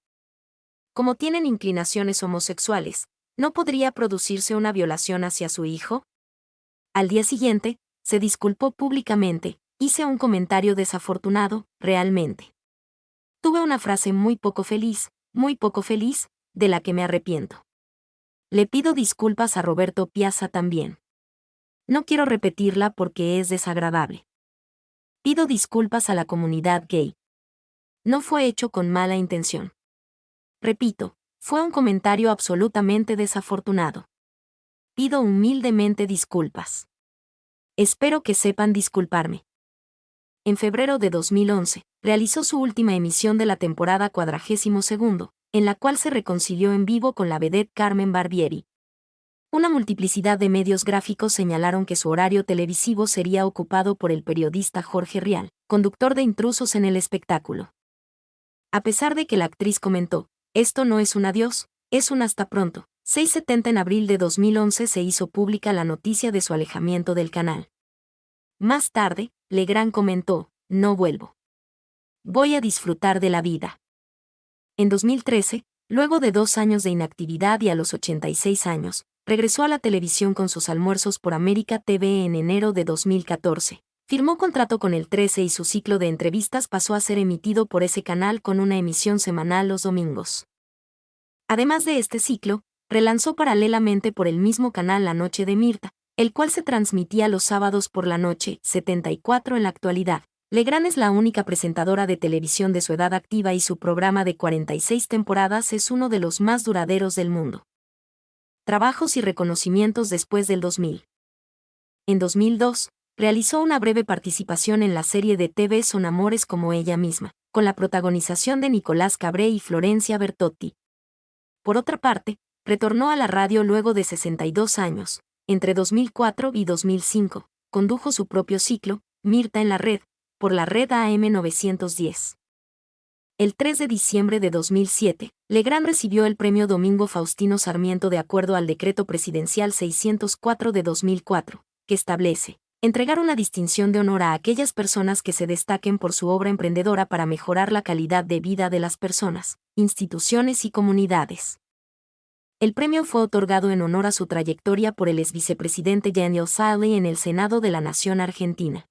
Como tienen inclinaciones homosexuales, ¿no podría producirse una violación hacia su hijo?". Al día siguiente, se disculpó públicamente: "Hice un comentario desafortunado, realmente. Tuve una frase muy poco feliz, de la que me arrepiento. Le pido disculpas a Roberto Piazza también. No quiero repetirla porque es desagradable. Pido disculpas a la comunidad gay. No fue hecho con mala intención. Repito, fue un comentario absolutamente desafortunado. Pido humildemente disculpas. Espero que sepan disculparme. En febrero de 2011, realizó su última emisión de la temporada 42, en la cual se reconcilió en vivo con la vedette Carmen Barbieri. Una multiplicidad de medios gráficos señalaron que su horario televisivo sería ocupado por el periodista Jorge Rial, conductor de Intrusos en el espectáculo. A pesar de que la actriz comentó, esto no es un adiós, es un hasta pronto, 6:70 en abril de 2011 se hizo pública la noticia de su alejamiento del canal. Más tarde, Legrand comentó, no vuelvo. Voy a disfrutar de la vida. En 2013, luego de 2 años de inactividad y a los 86 años, regresó a la televisión con sus almuerzos por América TV en enero de 2014. Firmó contrato con el 13 y su ciclo de entrevistas pasó a ser emitido por ese canal con una emisión semanal los domingos. Además de este ciclo, relanzó paralelamente por el mismo canal La Noche de Mirta, el cual se transmitía los sábados por la noche, 74 en la actualidad. Legrand es la única presentadora de televisión de su edad activa y su programa de 46 temporadas es uno de los más duraderos del mundo. Trabajos y reconocimientos después del 2000. En 2002, realizó una breve participación en la serie de TV Son Amores como ella misma, con la protagonización de Nicolás Cabré y Florencia Bertotti. Por otra parte, retornó a la radio luego de 62 años. Entre 2004 y 2005, condujo su propio ciclo, Mirta en la Red, por la red AM 910. El 3 de diciembre de 2007, Legrand recibió el premio Domingo Faustino Sarmiento de acuerdo al Decreto Presidencial 604 de 2004, que establece entregar una distinción de honor a aquellas personas que se destaquen por su obra emprendedora para mejorar la calidad de vida de las personas, instituciones y comunidades. El premio fue otorgado en honor a su trayectoria por el exvicepresidente Daniel Scioli en el Senado de la Nación Argentina.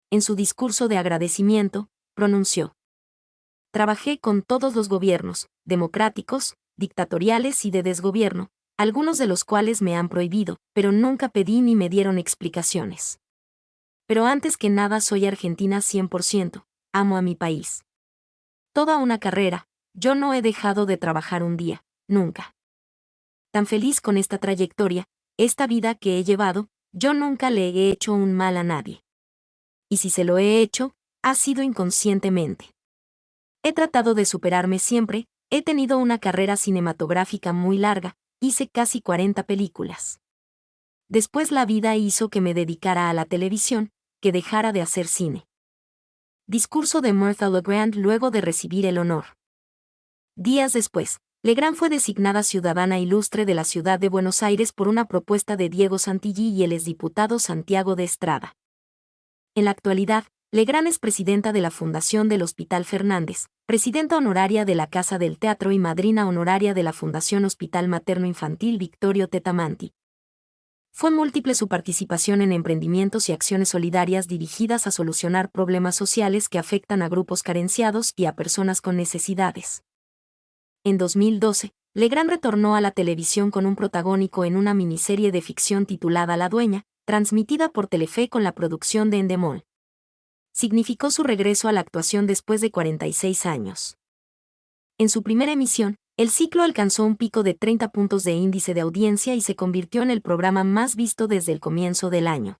En su discurso de agradecimiento, pronunció: trabajé con todos los gobiernos, democráticos, dictatoriales y de desgobierno, algunos de los cuales me han prohibido, pero nunca pedí ni me dieron explicaciones. Pero antes que nada soy argentina 100%, amo a mi país. Toda una carrera, yo no he dejado de trabajar un día, nunca. Tan feliz con esta trayectoria, esta vida que he llevado, yo nunca le he hecho un mal a nadie. Y si se lo he hecho, ha sido inconscientemente. He tratado de superarme siempre, he tenido una carrera cinematográfica muy larga, hice casi 40 películas. Después la vida hizo que me dedicara a la televisión, que dejara de hacer cine. Discurso de Martha Legrand luego de recibir el honor. Días después, Legrand fue designada ciudadana ilustre de la ciudad de Buenos Aires por una propuesta de Diego Santilli y el exdiputado Santiago de Estrada. En la actualidad, Legrand es presidenta de la Fundación del Hospital Fernández, presidenta honoraria de la Casa del Teatro y madrina honoraria de la Fundación Hospital Materno Infantil Victorio Tetamanti. Fue múltiple su participación en emprendimientos y acciones solidarias dirigidas a solucionar problemas sociales que afectan a grupos carenciados y a personas con necesidades. En 2012, Legrand retornó a la televisión con un protagónico en una miniserie de ficción titulada La Dueña, transmitida por Telefe con la producción de Endemol. Significó su regreso a la actuación después de 46 años. En su primera emisión, el ciclo alcanzó un pico de 30 puntos de índice de audiencia y se convirtió en el programa más visto desde el comienzo del año.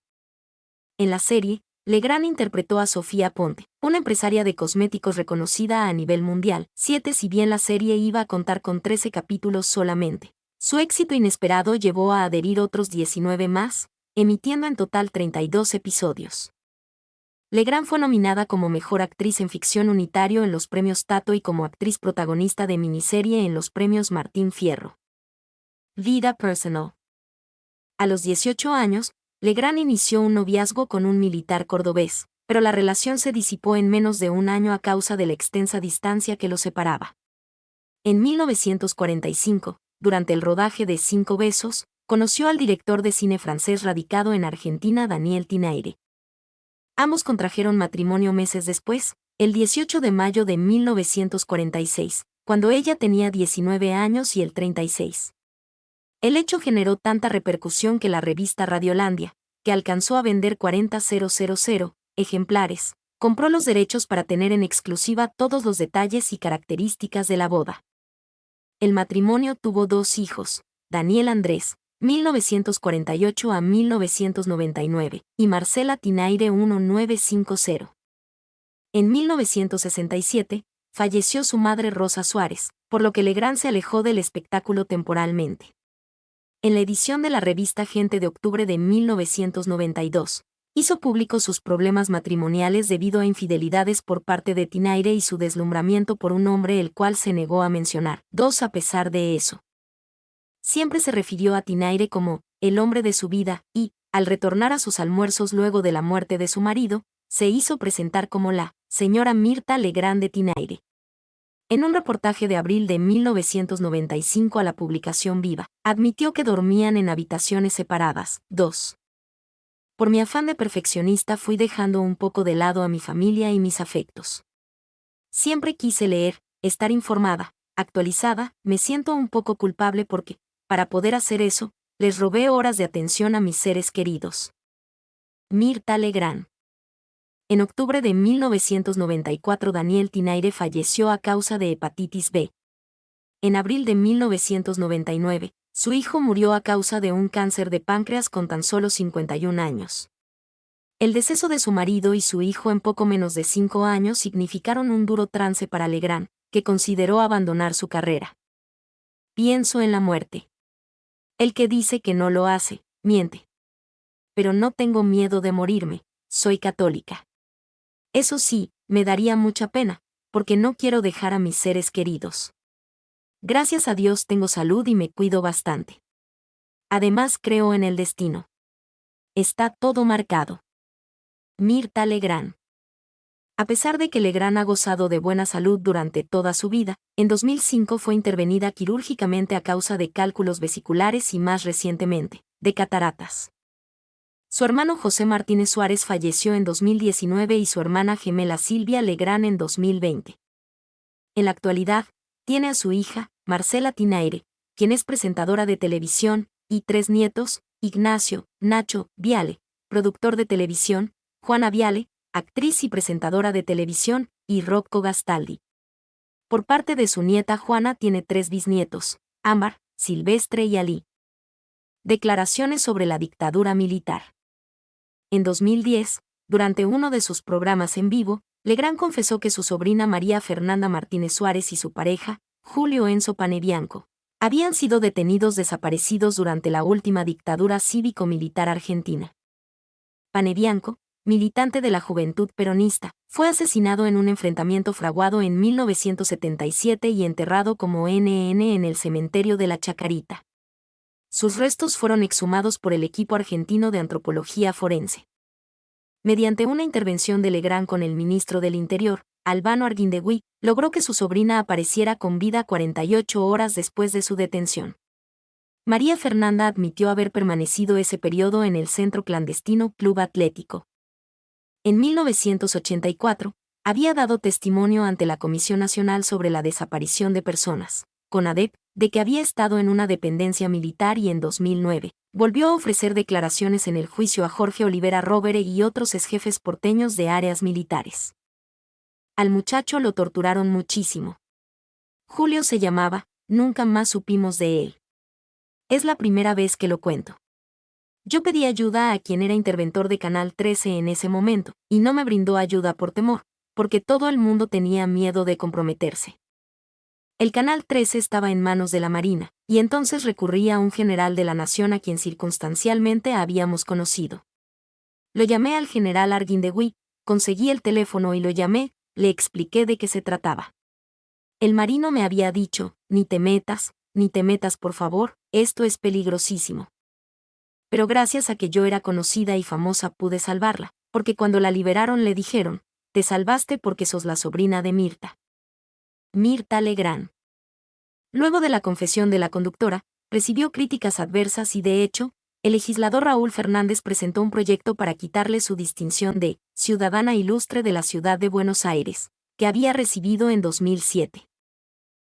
En la serie, Legrand interpretó a Sofía Ponte, una empresaria de cosméticos reconocida a nivel mundial. Si bien la serie iba a contar con 13 capítulos solamente, su éxito inesperado llevó a adherir otros 19 más, emitiendo en total 32 episodios. Legrand fue nominada como Mejor Actriz en Ficción Unitario en los Premios Tato y como Actriz Protagonista de Miniserie en los Premios Martín Fierro. Vida personal. A los 18 años, Legrand inició un noviazgo con un militar cordobés, pero la relación se disipó en menos de un año a causa de la extensa distancia que los separaba. En 1945, durante el rodaje de 5 besos, conoció al director de cine francés radicado en Argentina Daniel Tinaire. Ambos contrajeron matrimonio meses después, el 18 de mayo de 1946, cuando ella tenía 19 años y él 36. El hecho generó tanta repercusión que la revista Radiolandia, que alcanzó a vender 40.000 ejemplares, compró los derechos para tener en exclusiva todos los detalles y características de la boda. El matrimonio tuvo 2 hijos, Daniel Andrés, 1948 a 1999, y Marcela Tinaire 1950. En 1967, falleció su madre Rosa Suárez, por lo que Legrand se alejó del espectáculo temporalmente. En la edición de la revista Gente de octubre de 1992, hizo públicos sus problemas matrimoniales debido a infidelidades por parte de Tinaire y su deslumbramiento por un hombre el cual se negó a mencionar. 2. A pesar de eso, siempre se refirió a Tinaire como el hombre de su vida y, al retornar a sus almuerzos luego de la muerte de su marido, se hizo presentar como la señora Mirta Legrand de Tinaire. En un reportaje de abril de 1995 a la publicación Viva, admitió que dormían en habitaciones separadas. 2. Por mi afán de perfeccionista fui dejando un poco de lado a mi familia y mis afectos. Siempre quise leer, estar informada, actualizada, me siento un poco culpable porque, para poder hacer eso, les robé horas de atención a mis seres queridos. Mirta Legrand. En octubre de 1994 Daniel Tinaire falleció a causa de hepatitis B. En abril de 1999, su hijo murió a causa de un cáncer de páncreas con tan solo 51 años. El deceso de su marido y su hijo en poco menos de 5 años significaron un duro trance para Legrand, que consideró abandonar su carrera. Pienso en la muerte. El que dice que no lo hace, miente. Pero no tengo miedo de morirme, soy católica. Eso sí, me daría mucha pena, porque no quiero dejar a mis seres queridos. Gracias a Dios tengo salud y me cuido bastante. Además creo en el destino. Está todo marcado. Mirta Legrand. A pesar de que Legrand ha gozado de buena salud durante toda su vida, en 2005 fue intervenida quirúrgicamente a causa de cálculos vesiculares y más recientemente, de cataratas. Su hermano José Martínez Suárez falleció en 2019 y su hermana gemela Silvia Legrand en 2020. En la actualidad, tiene a su hija, Marcela Tinaire, quien es presentadora de televisión, y 3 nietos, Ignacio, Nacho, Viale, productor de televisión, Juana Viale, actriz y presentadora de televisión, y Rocco Gastaldi. Por parte de su nieta Juana tiene 3 bisnietos, Ámbar, Silvestre y Ali. Declaraciones sobre la dictadura militar. En 2010, durante uno de sus programas en vivo, Legrand confesó que su sobrina María Fernanda Martínez Suárez y su pareja, Julio Enzo Panebianco, habían sido detenidos desaparecidos durante la última dictadura cívico-militar argentina. Panebianco, militante de la Juventud Peronista, fue asesinado en un enfrentamiento fraguado en 1977 y enterrado como NN en el cementerio de la Chacarita. Sus restos fueron exhumados por el equipo argentino de antropología forense. Mediante una intervención de Legrand con el ministro del Interior, Albano Arguindegui, logró que su sobrina apareciera con vida 48 horas después de su detención. María Fernanda admitió haber permanecido ese periodo en el centro clandestino Club Atlético. En 1984, había dado testimonio ante la Comisión Nacional sobre la Desaparición de Personas, CONADEP, de que había estado en una dependencia militar y en 2009, volvió a ofrecer declaraciones en el juicio a Jorge Olivera Rovere y otros exjefes porteños de áreas militares. Al muchacho lo torturaron muchísimo. Julio se llamaba, nunca más supimos de él. Es la primera vez que lo cuento. Yo pedí ayuda a quien era interventor de Canal 13 en ese momento, y no me brindó ayuda por temor, porque todo el mundo tenía miedo de comprometerse. El Canal 13 estaba en manos de la Marina, y entonces recurrí a un general de la Nación a quien circunstancialmente habíamos conocido. Lo llamé al general Arguindegui, conseguí el teléfono y lo llamé, le expliqué de qué se trataba. El marino me había dicho, ni te metas por favor, esto es peligrosísimo. Pero gracias a que yo era conocida y famosa pude salvarla, porque cuando la liberaron le dijeron, te salvaste porque sos la sobrina de Mirta. Mirta Legrand. Luego de la confesión de la conductora, recibió críticas adversas y de hecho, el legislador Raúl Fernández presentó un proyecto para quitarle su distinción de ciudadana ilustre de la ciudad de Buenos Aires, que había recibido en 2007.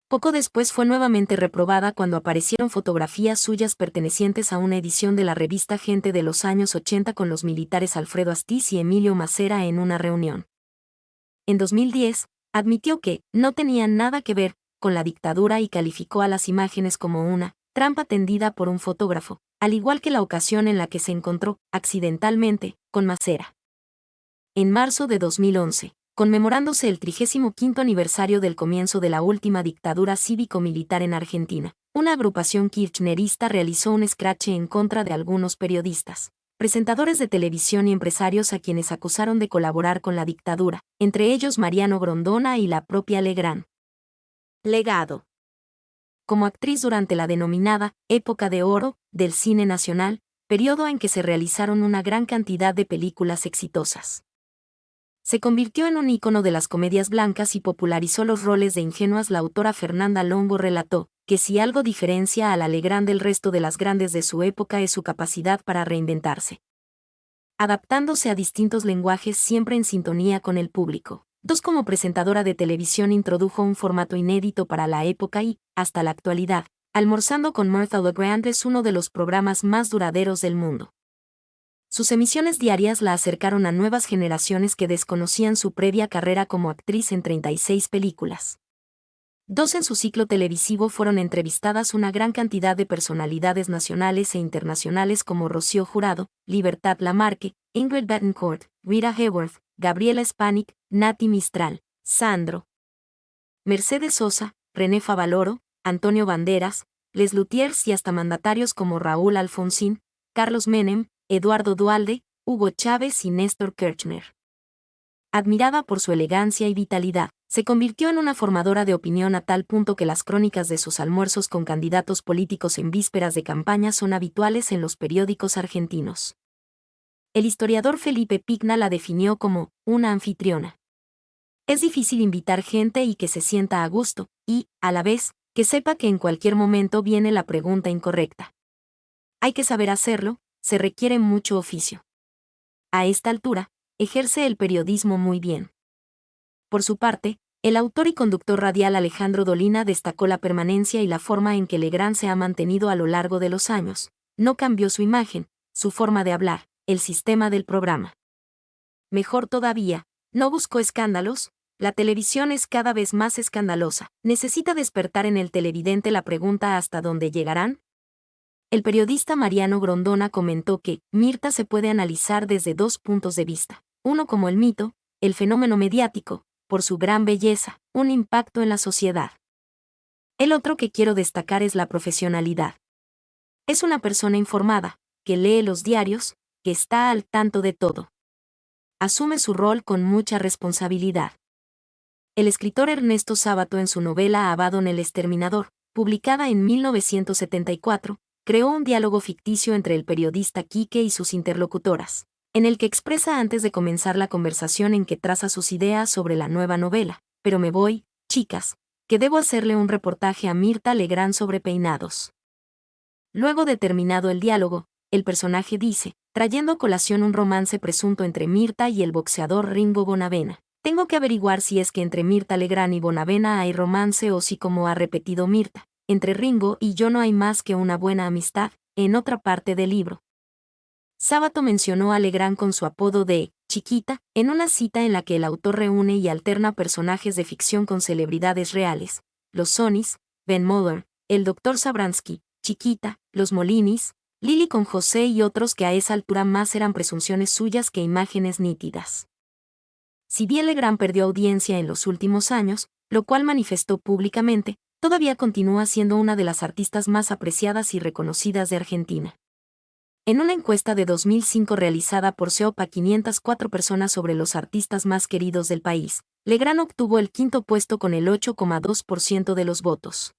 Poco después fue nuevamente reprobada cuando aparecieron fotografías suyas pertenecientes a una edición de la revista Gente de los años 80 con los militares Alfredo Astiz y Emilio Macera en una reunión. En 2010, admitió que no tenían nada que ver con la dictadura y calificó a las imágenes como una trampa tendida por un fotógrafo, al igual que la ocasión en la que se encontró, accidentalmente, con Macera. En marzo de 2011, conmemorándose el 35º aniversario del comienzo de la última dictadura cívico-militar en Argentina, una agrupación kirchnerista realizó un escrache en contra de algunos periodistas, presentadores de televisión y empresarios a quienes acusaron de colaborar con la dictadura, entre ellos Mariano Grondona y la propia Legrand. Legado. Como actriz durante la denominada Época de Oro del cine nacional, periodo en que se realizaron una gran cantidad de películas exitosas. Se convirtió en un ícono de las comedias blancas y popularizó los roles de ingenuas. La autora Fernanda Longo relató que si algo diferencia a la Legrand del resto de las grandes de su época es su capacidad para reinventarse, adaptándose a distintos lenguajes siempre en sintonía con el público. Como presentadora de televisión introdujo un formato inédito para la época y, hasta la actualidad, Almorzando con Martha Legrand es uno de los programas más duraderos del mundo. Sus emisiones diarias la acercaron a nuevas generaciones que desconocían su previa carrera como actriz en 36 películas. En su ciclo televisivo fueron entrevistadas una gran cantidad de personalidades nacionales e internacionales como Rocío Jurado, Libertad Lamarque, Ingrid Betancourt, Rita Hayworth, Gabriela Spanik, Nati Mistral, Sandro, Mercedes Sosa, René Favaloro, Antonio Banderas, Les Luthiers y hasta mandatarios como Raúl Alfonsín, Carlos Menem, Eduardo Duhalde, Hugo Chávez y Néstor Kirchner. Admirada por su elegancia y vitalidad, se convirtió en una formadora de opinión a tal punto que las crónicas de sus almuerzos con candidatos políticos en vísperas de campaña son habituales en los periódicos argentinos. El historiador Felipe Pigna la definió como una anfitriona. Es difícil invitar gente y que se sienta a gusto, y, a la vez, que sepa que en cualquier momento viene la pregunta incorrecta. Hay que saber hacerlo, se requiere mucho oficio. A esta altura, ejerce el periodismo muy bien. Por su parte, el autor y conductor radial Alejandro Dolina destacó la permanencia y la forma en que Legrand se ha mantenido a lo largo de los años. No cambió su imagen, su forma de hablar, el sistema del programa. Mejor todavía, no buscó escándalos. La televisión es cada vez más escandalosa. Necesita despertar en el televidente la pregunta ¿hasta dónde llegarán? El periodista Mariano Grondona comentó que Mirta se puede analizar desde dos puntos de vista. Uno como el mito, el fenómeno mediático, por su gran belleza, un impacto en la sociedad. El otro que quiero destacar es la profesionalidad. Es una persona informada, que lee los diarios, que está al tanto de todo. Asume su rol con mucha responsabilidad. El escritor Ernesto Sábato en su novela Abaddon el Exterminador, publicada en 1974, creó un diálogo ficticio entre el periodista Quique y sus interlocutoras, en el que expresa antes de comenzar la conversación en que traza sus ideas sobre la nueva novela. Pero me voy, chicas, que debo hacerle un reportaje a Mirta Legrand sobre peinados. Luego de terminado el diálogo, el personaje dice, trayendo a colación un romance presunto entre Mirta y el boxeador Ringo Bonavena. Tengo que averiguar si es que entre Mirta Legrand y Bonavena hay romance o si, como ha repetido Mirta, entre Ringo y yo no hay más que una buena amistad. En otra parte del libro, Sábato mencionó a Legrand con su apodo de Chiquita, en una cita en la que el autor reúne y alterna personajes de ficción con celebridades reales, los Sonys, Ben Moller, el Dr. Sabransky, Chiquita, los Molinis, Lili con José y otros que a esa altura más eran presunciones suyas que imágenes nítidas. Si bien Legrand perdió audiencia en los últimos años, lo cual manifestó públicamente, todavía continúa siendo una de las artistas más apreciadas y reconocidas de Argentina. En una encuesta de 2005 realizada por CEOP a 504 personas sobre los artistas más queridos del país, Legrand obtuvo el quinto puesto con el 8,2% de los votos.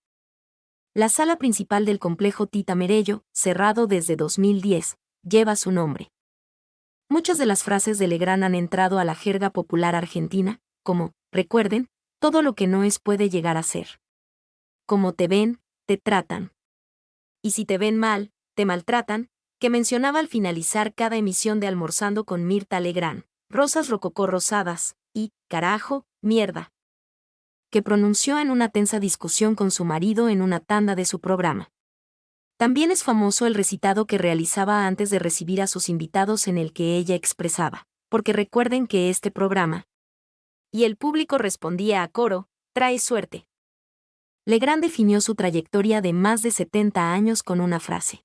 La sala principal del complejo Tita Merello, cerrado desde 2010, lleva su nombre. Muchas de las frases de Legrand han entrado a la jerga popular argentina, como, recuerden, todo lo que no es puede llegar a ser. Como te ven, te tratan. Y si te ven mal, te maltratan, que mencionaba al finalizar cada emisión de Almorzando con Mirta Legrand, rosas rococó rosadas, y, carajo, mierda, que pronunció en una tensa discusión con su marido en una tanda de su programa. También es famoso el recitado que realizaba antes de recibir a sus invitados en el que ella expresaba, porque recuerden que este programa. Y el público respondía a coro, trae suerte. Legrand definió su trayectoria de más de 70 años con una frase.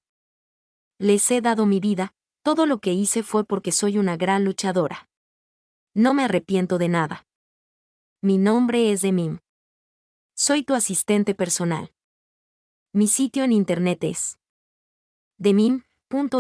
Les he dado mi vida, todo lo que hice fue porque soy una gran luchadora. No me arrepiento de nada. Mi nombre es Demim. Soy tu asistente personal. Mi sitio en internet es demim.es.tl